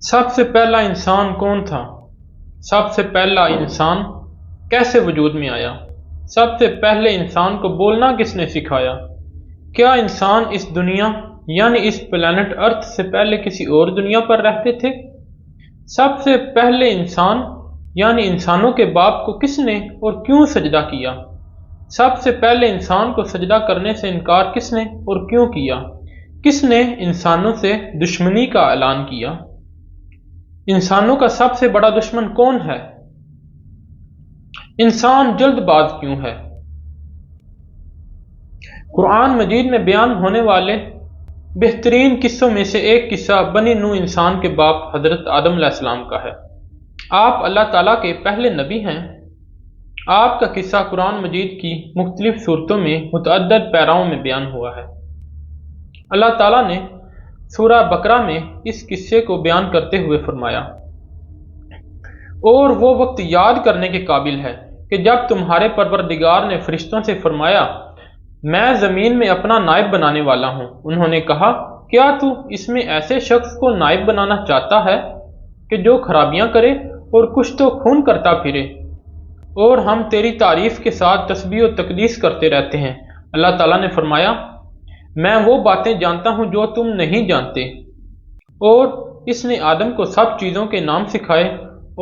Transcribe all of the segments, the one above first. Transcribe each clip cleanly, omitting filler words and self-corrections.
سب سے پہلا انسان کون تھا؟ سب سے پہلا انسان کیسے وجود میں آیا؟ سب سے پہلے انسان کو بولنا کس نے سکھایا؟ کیا انسان اس دنیا یعنی اس پلانٹ ارتھ سے پہلے کسی اور دنیا پر رہتے تھے؟ سب سے پہلے انسان یعنی انسانوں کے باپ کو کس نے اور کیوں سجدہ کیا؟ سب سے پہلے انسان کو سجدہ کرنے سے انکار کس نے اور کیوں کیا؟ کس نے انسانوں سے دشمنی کا اعلان کیا؟ انسانوں کا سب سے بڑا دشمن کون ہے؟ انسان جلد باز کیوں ہے؟ قرآن مجید میں بیان ہونے والے بہترین قصوں میں سے ایک قصہ بنی نوح انسان کے باپ حضرت آدم علیہ السلام کا ہے۔ آپ اللہ تعالیٰ کے پہلے نبی ہیں۔ آپ کا قصہ قرآن مجید کی مختلف صورتوں میں متعدد پیراؤں میں بیان ہوا ہے۔ اللہ تعالیٰ نے سورہ بقرہ میں اس قصے کو بیان کرتے ہوئے فرمایا، اور وہ وقت یاد کرنے کے قابل ہے کہ جب تمہارے پروردگار نے فرشتوں سے فرمایا، میں زمین میں اپنا نائب بنانے والا ہوں۔ انہوں نے کہا، کیا تو اس میں ایسے شخص کو نائب بنانا چاہتا ہے کہ جو خرابیاں کرے اور کچھ تو خون کرتا پھرے، اور ہم تیری تعریف کے ساتھ تسبیح و تقدیس کرتے رہتے ہیں۔ اللہ تعالیٰ نے فرمایا، میں وہ باتیں جانتا ہوں جو تم نہیں جانتے۔ اور اس نے آدم کو سب چیزوں کے نام سکھائے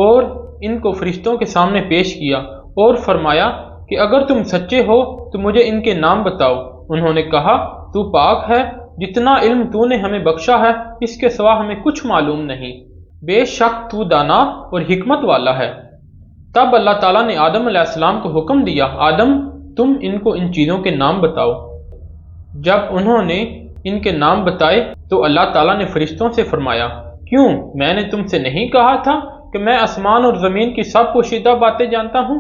اور ان کو فرشتوں کے سامنے پیش کیا اور فرمایا کہ اگر تم سچے ہو تو مجھے ان کے نام بتاؤ۔ انہوں نے کہا، تو پاک ہے، جتنا علم تو نے ہمیں بخشا ہے اس کے سوا ہمیں کچھ معلوم نہیں، بے شک تو دانا اور حکمت والا ہے۔ تب اللہ تعالیٰ نے آدم علیہ السلام کو حکم دیا، آدم تم ان کو ان چیزوں کے نام بتاؤ۔ جب انہوں نے ان کے نام بتائے تو اللہ تعالیٰ نے فرشتوں سے فرمایا، کیوں میں نے تم سے نہیں کہا تھا کہ میں آسمان اور زمین کی سب پوشیدہ باتیں جانتا ہوں،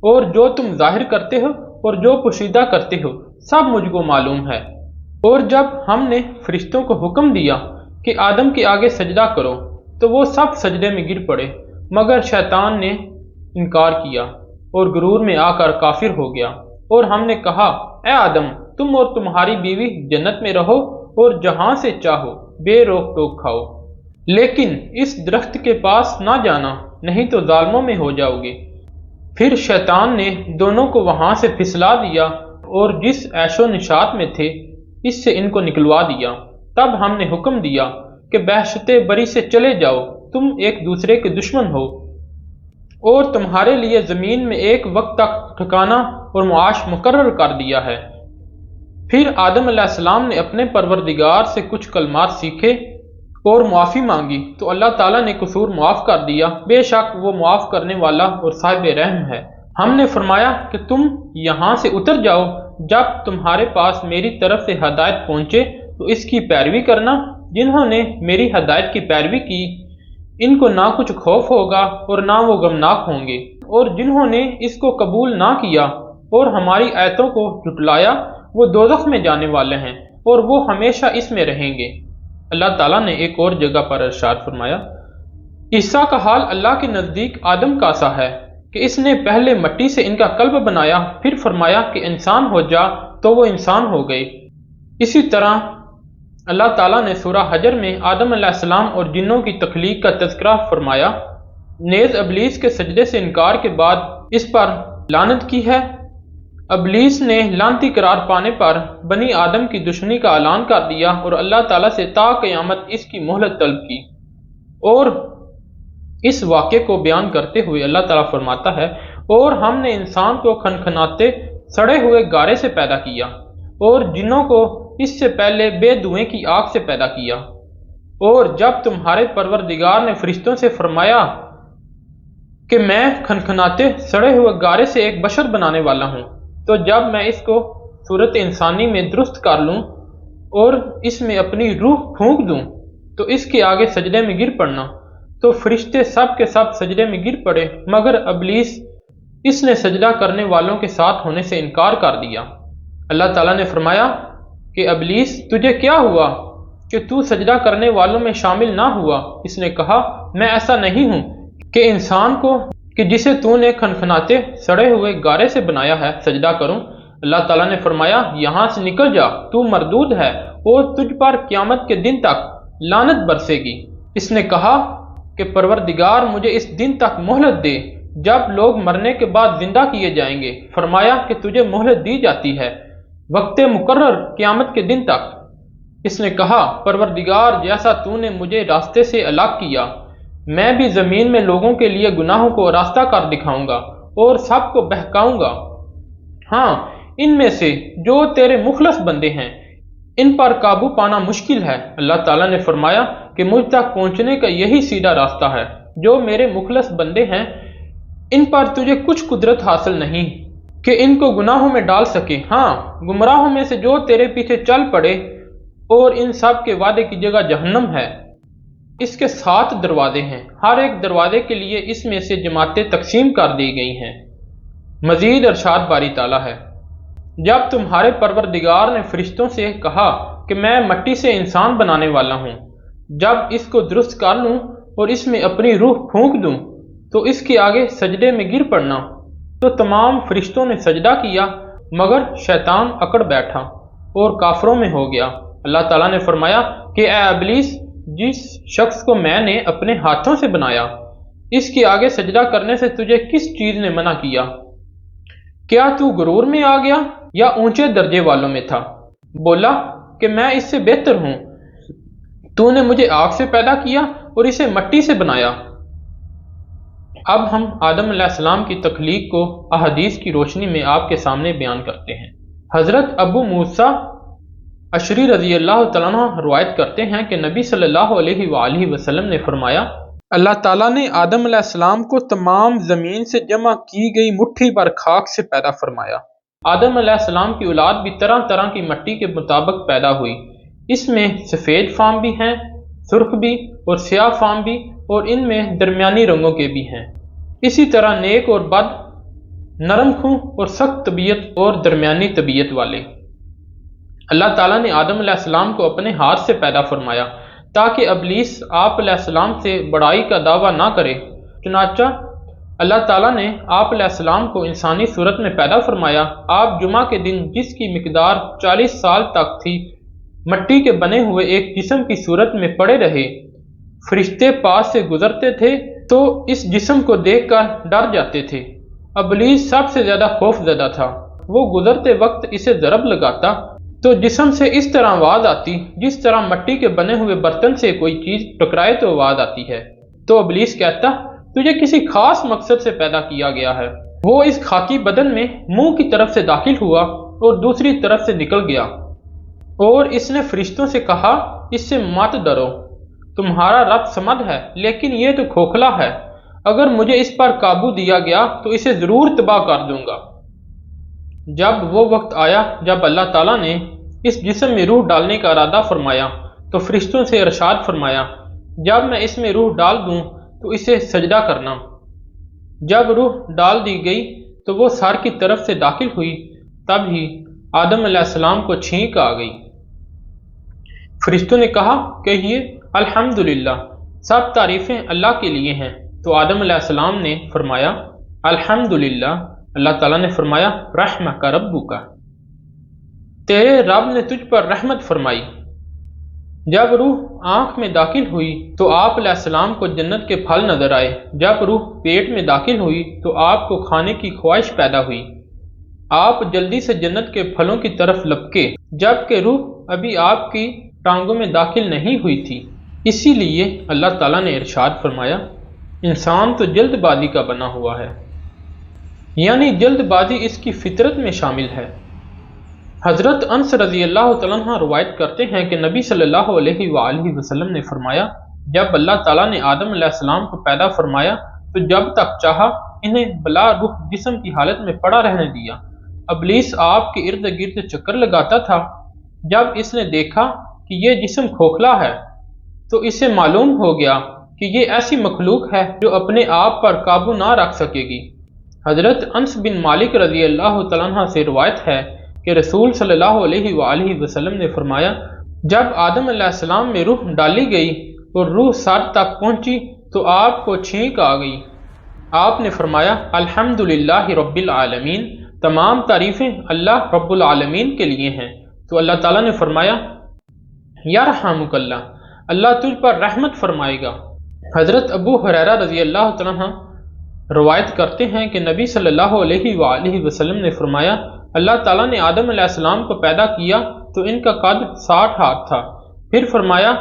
اور جو تم ظاہر کرتے ہو اور جو پوشیدہ کرتے ہو سب مجھ کو معلوم ہے۔ اور جب ہم نے فرشتوں کو حکم دیا کہ آدم کے آگے سجدہ کرو تو وہ سب سجدے میں گر پڑے، مگر شیطان نے انکار کیا اور غرور میں آ کر کافر ہو گیا۔ اور ہم نے کہا، اے آدم تم اور تمہاری بیوی جنت میں رہو اور جہاں سے چاہو بے روک ٹوک کھاؤ، لیکن اس درخت کے پاس نہ جانا، نہیں تو ظالموں میں ہو جاؤ گے۔ پھر شیطان نے دونوں کو وہاں سے پھسلا دیا اور جس عیش و نشاط میں تھے اس سے ان کو نکلوا دیا۔ تب ہم نے حکم دیا کہ بہشت بری سے چلے جاؤ، تم ایک دوسرے کے دشمن ہو، اور تمہارے لیے زمین میں ایک وقت تک ٹھکانہ اور معاش مقرر کر دیا ہے۔ پھر آدم علیہ السلام نے اپنے پروردگار سے کچھ کلمات سیکھے اور معافی مانگی تو اللہ تعالیٰ نے قصور معاف کر دیا، بے شک وہ معاف کرنے والا اور صاحب رحم ہے۔ ہم نے فرمایا کہ تم یہاں سے اتر جاؤ، جب تمہارے پاس میری طرف سے ہدایت پہنچے تو اس کی پیروی کرنا۔ جنہوں نے میری ہدایت کی پیروی کی ان کو نہ کچھ خوف ہوگا اور نہ وہ غمناک ہوں گے، اور جنہوں نے اس کو قبول نہ کیا اور ہماری آیتوں کو جھٹلایا وہ دوزخ میں جانے والے ہیں اور وہ ہمیشہ اس میں رہیں گے۔ اللہ تعالیٰ نے ایک اور جگہ پر ارشاد فرمایا، عیسیٰ کا حال اللہ کے نزدیک آدم کا سا ہے کہ اس نے پہلے مٹی سے ان کا قلب بنایا، پھر فرمایا کہ انسان ہو جا تو وہ انسان ہو گئے۔ اسی طرح اللہ تعالیٰ نے سورہ حجر میں آدم علیہ السلام اور جنوں کی تخلیق کا تذکرہ فرمایا، نیز ابلیس کے سجدے سے انکار کے بعد اس پر لعنت کی ہے۔ ابلیس نے لعنتی قرار پانے پر بنی آدم کی دشمنی کا اعلان کر دیا اور اللہ تعالیٰ سے تا قیامت اس کی مہلت طلب کی۔ اور اس واقعے کو بیان کرتے ہوئے اللہ تعالیٰ فرماتا ہے، اور ہم نے انسان کو کھنکھناتے سڑے ہوئے گارے سے پیدا کیا اور جنوں کو اس سے پہلے بے دھوئیں کی آگ سے پیدا کیا۔ اور جب تمہارے پروردگار نے فرشتوں سے فرمایا کہ میں کھنکھناتے سڑے ہوئے گارے سے ایک بشر بنانے والا ہوں، تو جب میں اس کو صورت انسانی میں درست کر لوں اور اس میں اپنی روح پھونک دوں تو اس کے آگے سجدے میں گر پڑنا، تو فرشتے سب کے سب سجدے میں گر پڑے، مگر ابلیس اس نے سجدہ کرنے والوں کے ساتھ ہونے سے انکار کر دیا۔ اللہ تعالیٰ نے فرمایا کہ ابلیس تجھے کیا ہوا کہ تو سجدہ کرنے والوں میں شامل نہ ہوا؟ اس نے کہا، میں ایسا نہیں ہوں کہ انسان کو کہ جسے تو نے کھنکھناتے سڑے ہوئے گارے سے بنایا ہے سجدہ کروں۔ اللہ تعالیٰ نے فرمایا، یہاں سے نکل جا، تو مردود ہے اور تجھ پر قیامت کے دن تک لعنت برسے گی۔ اس نے کہا کہ پروردگار مجھے اس دن تک مہلت دے جب لوگ مرنے کے بعد زندہ کیے جائیں گے۔ فرمایا کہ تجھے مہلت دی جاتی ہے وقت مقرر قیامت کے دن تک۔ اس نے کہا پروردگار جیسا تو نے مجھے راستے سے الگ کیا، میں بھی زمین میں لوگوں کے لیے گناہوں کو راستہ کر دکھاؤں گا اور سب کو بہکاؤں گا۔ ہاں، ان میں سے جو تیرے مخلص بندے ہیں ان پر قابو پانا مشکل ہے۔ اللہ تعالیٰ نے فرمایا کہ مجھ تک پہنچنے کا یہی سیدھا راستہ ہے۔ جو میرے مخلص بندے ہیں ان پر تجھے کچھ قدرت حاصل نہیں کہ ان کو گناہوں میں ڈال سکے۔ ہاں، گمراہوں میں سے جو تیرے پیچھے چل پڑے اور ان سب کے وعدے کی جگہ جہنم ہے۔ اس کے 7 دروازے ہیں، ہر ایک دروازے کے لیے اس میں سے جماعتیں تقسیم کر دی گئی ہیں۔ مزید ارشاد باری تعالیٰ ہے، جب تمہارے پروردگار نے فرشتوں سے کہا کہ میں مٹی سے انسان بنانے والا ہوں، جب اس کو درست کر لوں اور اس میں اپنی روح پھونک دوں تو اس کے آگے سجدے میں گر پڑنا، تو تمام فرشتوں نے سجدہ کیا مگر شیطان اکڑ بیٹھا اور کافروں میں ہو گیا۔ اللہ تعالیٰ نے فرمایا کہ اے ابلیس، جس شخص کو میں نے اپنے ہاتھوں سے بنایا اس کے آگے سجدہ کرنے سے تجھے کس چیز نے منع کیا؟ کیا تو غرور میں آ گیا یا اونچے درجے والوں میں تھا؟ بولا کہ میں اس سے بہتر ہوں، تو نے مجھے آگ سے پیدا کیا اور اسے مٹی سے بنایا۔ اب ہم آدم علیہ السلام کی تخلیق کو احادیث کی روشنی میں آپ کے سامنے بیان کرتے ہیں۔ حضرت ابو موسیٰ اشعری رضی اللہ تعالیٰ عنہ روایت کرتے ہیں کہ نبی صلی اللہ علیہ وآلہ وسلم نے فرمایا، اللہ تعالیٰ نے آدم علیہ السلام کو تمام زمین سے جمع کی گئی مٹھی بھر خاک سے پیدا فرمایا۔ آدم علیہ السلام کی اولاد بھی طرح طرح کی مٹی کے مطابق پیدا ہوئی، اس میں سفید فام بھی ہیں، سرخ بھی اور سیاہ فام بھی، اور ان میں درمیانی رنگوں کے بھی ہیں۔ اسی طرح نیک اور بد، نرم خوں اور سخت طبیعت اور درمیانی طبیعت والے۔ اللہ تعالیٰ نے آدم علیہ السلام کو اپنے ہاتھ سے پیدا فرمایا تاکہ ابلیس آپ علیہ السلام سے بڑائی کا دعویٰ نہ کرے۔ چنانچہ اللہ تعالیٰ نے آپ علیہ السلام کو انسانی صورت میں پیدا فرمایا۔ آپ جمعہ کے دن جس کی مقدار 40 سال تک تھی مٹی کے بنے ہوئے ایک جسم کی صورت میں پڑے رہے۔ فرشتے پاس سے گزرتے تھے تو اس جسم کو دیکھ کر ڈر جاتے تھے۔ ابلیس سب سے زیادہ خوف زدہ تھا، وہ گزرتے وقت اسے ضرب لگاتا تو جسم سے اس طرح آواز آتی جس طرح مٹی کے بنے ہوئے برتن سے کوئی چیز ٹکرائے تو آواز آتی ہے۔ تو ابلیس کہتا، تجھے کسی خاص مقصد سے پیدا کیا گیا ہے۔ وہ اس خاکی بدن میں منہ کی طرف سے داخل ہوا اور دوسری طرف سے نکل گیا، اور اس نے فرشتوں سے کہا، اس سے مت ڈرو، تمہارا رب صمد ہے، لیکن یہ تو کھوکھلا ہے، اگر مجھے اس پر قابو دیا گیا تو اسے ضرور تباہ کر دوں گا۔ جب وہ وقت آیا جب اللہ تعالیٰ نے اس جسم میں روح ڈالنے کا ارادہ فرمایا تو فرشتوں سے ارشاد فرمایا، جب میں اس میں روح ڈال دوں تو اسے سجدہ کرنا۔ جب روح ڈال دی گئی تو وہ سر کی طرف سے داخل ہوئی، تب ہی آدم علیہ السلام کو چھینک آ گئی۔ فرشتوں نے کہا، کہیے الحمدللہ، سب تعریفیں اللہ کے لیے ہیں۔ تو آدم علیہ السلام نے فرمایا الحمدللہ۔ اللہ تعالیٰ نے فرمایا، رحمک ربک، تیرے رب نے تجھ پر رحمت فرمائی۔ جب روح آنکھ میں داخل ہوئی تو آپ علیہ السلام کو جنت کے پھل نظر آئے۔ جب روح پیٹ میں داخل ہوئی تو آپ کو کھانے کی خواہش پیدا ہوئی۔ آپ جلدی سے جنت کے پھلوں کی طرف لپکے، جبکہ روح ابھی آپ کی ٹانگوں میں داخل نہیں ہوئی تھی۔ اسی لیے اللہ تعالیٰ نے ارشاد فرمایا، انسان تو جلد بازی کا بنا ہوا ہے، یعنی جلد بازی اس کی فطرت میں شامل ہے۔ حضرت انس رضی اللہ تعالیٰ عنہ روایت کرتے ہیں کہ نبی صلی اللہ علیہ وآلہ وسلم نے فرمایا، جب اللہ تعالیٰ نے آدم علیہ السلام کو پیدا فرمایا تو جب تک چاہا انہیں بلا روح جسم کی حالت میں پڑا رہنے دیا۔ ابلیس آپ کے ارد گرد چکر لگاتا تھا۔ جب اس نے دیکھا کہ یہ جسم کھوکھلا ہے تو اسے معلوم ہو گیا کہ یہ ایسی مخلوق ہے جو اپنے آپ پر قابو نہ رکھ سکے گی۔ حضرت انس بن مالک رضی اللہ تعالیٰ عنہ سے روایت ہے کہ رسول صلی اللہ علیہ وآلہ وسلم نے فرمایا، جب آدم علیہ السلام میں روح ڈالی گئی اور روح سر تک پہنچی تو آپ کو چھینک آ گئی۔ آپ نے فرمایا، الحمدللہ رب العالمین، تمام تعریفیں اللہ رب العالمین کے لیے ہیں۔ تو اللہ تعالیٰ نے فرمایا، یرحمک اللہ، اللہ تجھ پر رحمت فرمائے گا۔ حضرت ابو ہریرہ رضی اللہ تعالیٰ عنہ روایت کرتے ہیں کہ نبی صلی اللہ علیہ وآلہ وسلم نے فرمایا، اللہ تعالیٰ نے آدم علیہ السلام کو پیدا کیا تو ان کا قد 60 ہاتھ تھا۔ پھر فرمایا،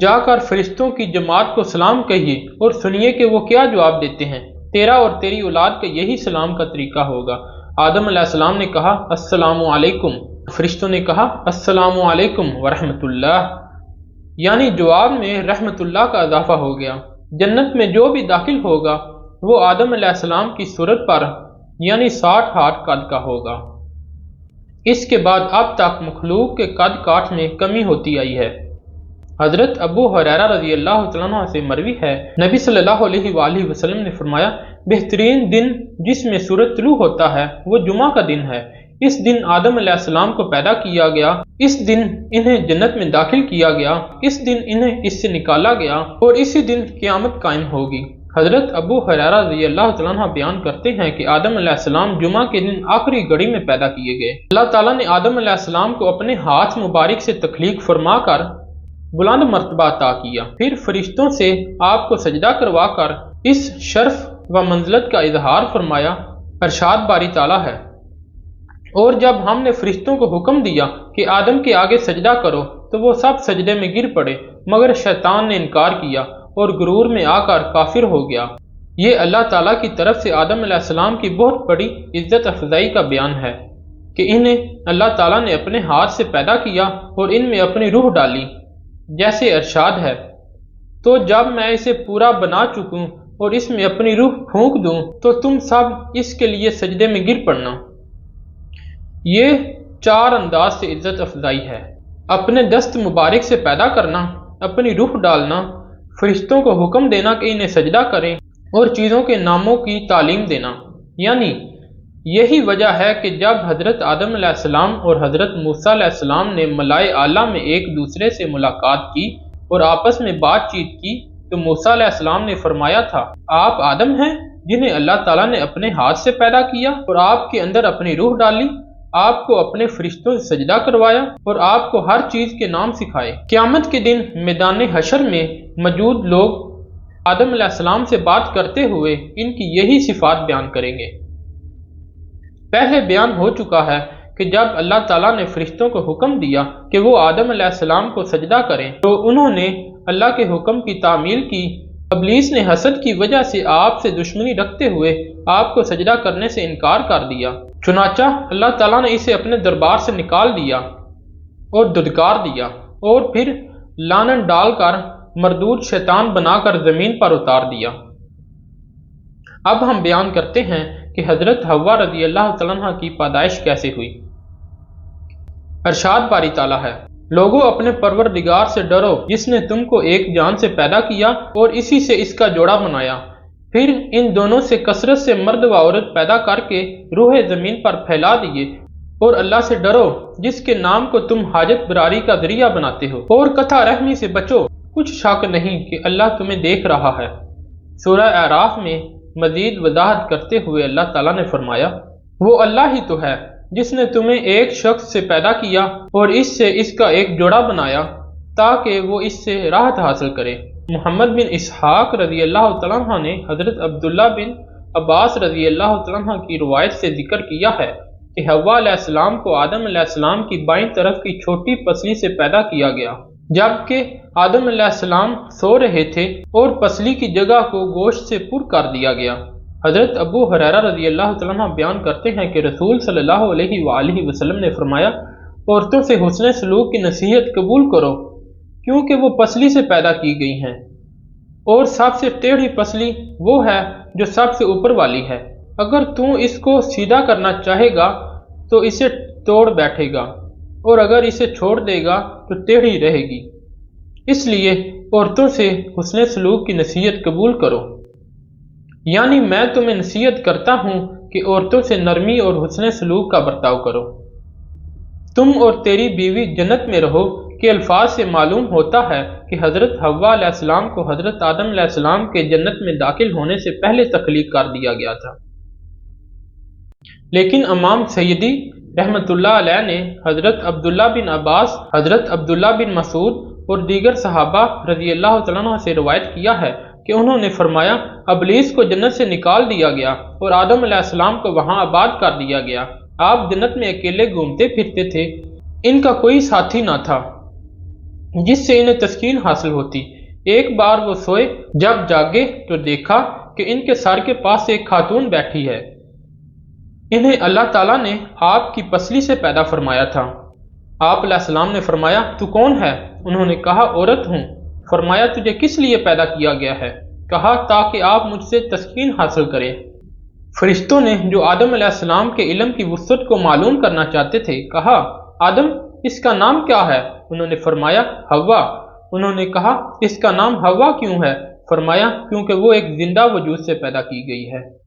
جا کر فرشتوں کی جماعت کو سلام کہیے اور سنیے کہ وہ کیا جواب دیتے ہیں، تیرا اور تیری اولاد کا یہی سلام کا طریقہ ہوگا۔ آدم علیہ السلام نے کہا السلام علیکم، فرشتوں نے کہا السلام علیکم ورحمۃ اللہ، یعنی جواب میں رحمت اللہ کا اضافہ ہو گیا۔ جنت میں جو بھی داخل ہوگا وہ آدم علیہ السلام کی صورت پر یعنی 60 ہاتھ قد کا ہوگا۔ اس کے بعد اب تک مخلوق کے قد کاٹ میں کمی ہوتی آئی ہے۔ حضرت ابو ہریرہ رضی اللہ تعالیٰ عنہ سے مروی ہے، نبی صلی اللہ علیہ وآلہ وسلم نے فرمایا، بہترین دن جس میں سورج طلوع ہوتا ہے وہ جمعہ کا دن ہے۔ اس دن آدم علیہ السلام کو پیدا کیا گیا، اس دن انہیں جنت میں داخل کیا گیا، اس دن انہیں اس سے نکالا گیا اور اسی دن قیامت قائم ہوگی۔ حضرت ابو ہریرہ رضی اللہ تعالیٰ عنہ بیان کرتے ہیں کہ آدم علیہ السلام جمعہ کے دن آخری گھڑی میں پیدا کیے گئے۔ اللہ تعالیٰ نے آدم علیہ السلام کو اپنے ہاتھ مبارک سے تخلیق فرما کر بلند مرتبہ عطا کیا، پھر فرشتوں سے آپ کو سجدہ کروا کر اس شرف و منزلت کا اظہار فرمایا۔ ارشاد باری تعالیٰ ہے، اور جب ہم نے فرشتوں کو حکم دیا کہ آدم کے آگے سجدہ کرو تو وہ سب سجدے میں گر پڑے مگر شیطان نے انکار کیا اور غرور میں آ کر کافر ہو گیا۔ یہ اللہ تعالیٰ کی طرف سے آدم علیہ السلام کی بہت بڑی عزت افزائی کا بیان ہے کہ انہیں اللہ تعالیٰ نے اپنے ہاتھ سے پیدا کیا اور ان میں اپنی روح ڈالی، جیسے ارشاد ہے، تو جب میں اسے پورا بنا چکوں اور اس میں اپنی روح پھونک دوں تو تم سب اس کے لیے سجدے میں گر پڑنا۔ یہ 4 انداز سے عزت افزائی ہے: اپنے دست مبارک سے پیدا کرنا، اپنی روح ڈالنا، فرشتوں کو حکم دینا کہ انہیں سجدہ کریں اور چیزوں کے ناموں کی تعلیم دینا۔ یعنی یہی وجہ ہے کہ جب حضرت آدم علیہ السلام اور حضرت موسیٰ علیہ السلام نے ملائے اعلیٰ میں ایک دوسرے سے ملاقات کی اور آپس میں بات چیت کی تو موسیٰ علیہ السلام نے فرمایا تھا، آپ آدم ہیں جنہیں اللہ تعالیٰ نے اپنے ہاتھ سے پیدا کیا اور آپ کے اندر اپنی روح ڈالی، آپ کو اپنے فرشتوں سے سجدہ کروایا اور آپ کو ہر چیز کے نام سکھائے۔ قیامت کے دن میدان حشر میں موجود لوگ آدم علیہ السلام سے بات کرتے ہوئے ان کی یہی صفات بیان کریں گے۔ پہلے بیان ہو چکا ہے کہ جب اللہ تعالیٰ نے فرشتوں کو حکم دیا کہ وہ آدم علیہ السلام کو سجدہ کریں تو انہوں نے اللہ کے حکم کی تعمیل کی۔ ابلیس نے حسد کی وجہ سے آپ سے دشمنی رکھتے ہوئے آپ کو سجدہ کرنے سے انکار کر دیا، چنانچہ اللہ تعالیٰ نے اسے اپنے دربار سے نکال دیا اور دھتکار دیا اور پھر لعنت ڈال کر مردود شیطان بنا کر زمین پر اتار دیا۔ اب ہم بیان کرتے ہیں کہ حضرت حوا رضی اللہ تعالیٰ عنہ کی پیدائش کیسے ہوئی۔ ارشاد باری تعالیٰ ہے، لوگوں اپنے پروردگار سے ڈرو جس نے تم کو ایک جان سے پیدا کیا اور اسی سے اس کا جوڑا بنایا، پھر ان دونوں سے کثرت سے مرد و عورت پیدا کر کے روح زمین پر پھیلا دیے، اور اللہ سے ڈرو جس کے نام کو تم حاجت براری کا ذریعہ بناتے ہو، اور قطع رحمی سے بچو، کچھ شک نہیں کہ اللہ تمہیں دیکھ رہا ہے۔ سورہ اعراف میں مزید وضاحت کرتے ہوئے اللہ تعالیٰ نے فرمایا، وہ اللہ ہی تو ہے جس نے تمہیں ایک شخص سے پیدا کیا اور اس سے اس کا ایک جوڑا بنایا تاکہ وہ اس سے راحت حاصل کرے۔ محمد بن اسحاق رضی اللہ تعالیٰ عنہ نے حضرت عبداللہ بن عباس رضی اللہ تعالیٰ عنہ کی روایت سے ذکر کیا ہے کہ حوا علیہ السلام کو آدم علیہ السلام کی بائیں طرف کی چھوٹی پسلی سے پیدا کیا گیا، جبکہ آدم علیہ السلام سو رہے تھے اور پسلی کی جگہ کو گوشت سے پر کر دیا گیا۔ حضرت ابو ہریرہ رضی اللہ تعالیٰ عنہ بیان کرتے ہیں کہ رسول صلی اللہ علیہ وآلہ وسلم نے فرمایا، عورتوں سے حسن سلوک کی نصیحت قبول کرو کیونکہ وہ پسلی سے پیدا کی گئی ہیں، اور سب سے ٹیڑھی پسلی وہ ہے جو سب سے اوپر والی ہے، اگر تو اس کو سیدھا کرنا چاہے گا تو اسے توڑ بیٹھے گا اور اگر اسے چھوڑ دے گا تو ٹیڑھی رہے گی، اس لیے عورتوں سے حسن سلوک کی نصیحت قبول کرو۔ یعنی میں تمہیں نصیحت کرتا ہوں کہ عورتوں سے نرمی اور حسن سلوک کا برتاؤ کرو۔ تم اور تیری بیوی جنت میں رہو کے الفاظ سے معلوم ہوتا ہے کہ حضرت حوا علیہ السلام کو حضرت آدم علیہ السلام کے جنت میں داخل ہونے سے پہلے تخلیق کر دیا گیا تھا، لیکن امام سیدی رحمت اللہ علیہ نے حضرت عبداللہ بن عباس، حضرت عبداللہ بن مسعود اور دیگر صحابہ رضی اللہ تعالیٰ عنہ سے روایت کیا ہے کہ انہوں نے فرمایا ابلیس کو جنت سے نکال دیا گیا اور آدم علیہ السلام کو وہاں آباد کر دیا گیا۔ آپ جنت میں اکیلے گھومتے پھرتے تھے، ان کا کوئی ساتھی نہ تھا جس سے انہیں تسکین حاصل ہوتی۔ ایک بار وہ سوئے، جب جاگے تو دیکھا کہ ان کے سر کے پاس ایک خاتون بیٹھی ہے۔ انہیں اللہ تعالیٰ نے آپ کی پسلی سے پیدا فرمایا تھا۔ آپ علیہ السلام نے فرمایا تو کون ہے؟ انہوں نے کہا عورت ہوں۔ فرمایا تجھے کس لیے پیدا کیا گیا ہے؟ کہا تاکہ آپ مجھ سے تسکین حاصل کریں۔ فرشتوں نے جو آدم علیہ السلام کے علم کی وسعت کو معلوم کرنا چاہتے تھے کہا آدم اس کا نام کیا ہے؟ انہوں نے فرمایا حوا۔ انہوں نے کہا اس کا نام حوا کیوں ہے؟ فرمایا کیونکہ وہ ایک زندہ وجود سے پیدا کی گئی ہے۔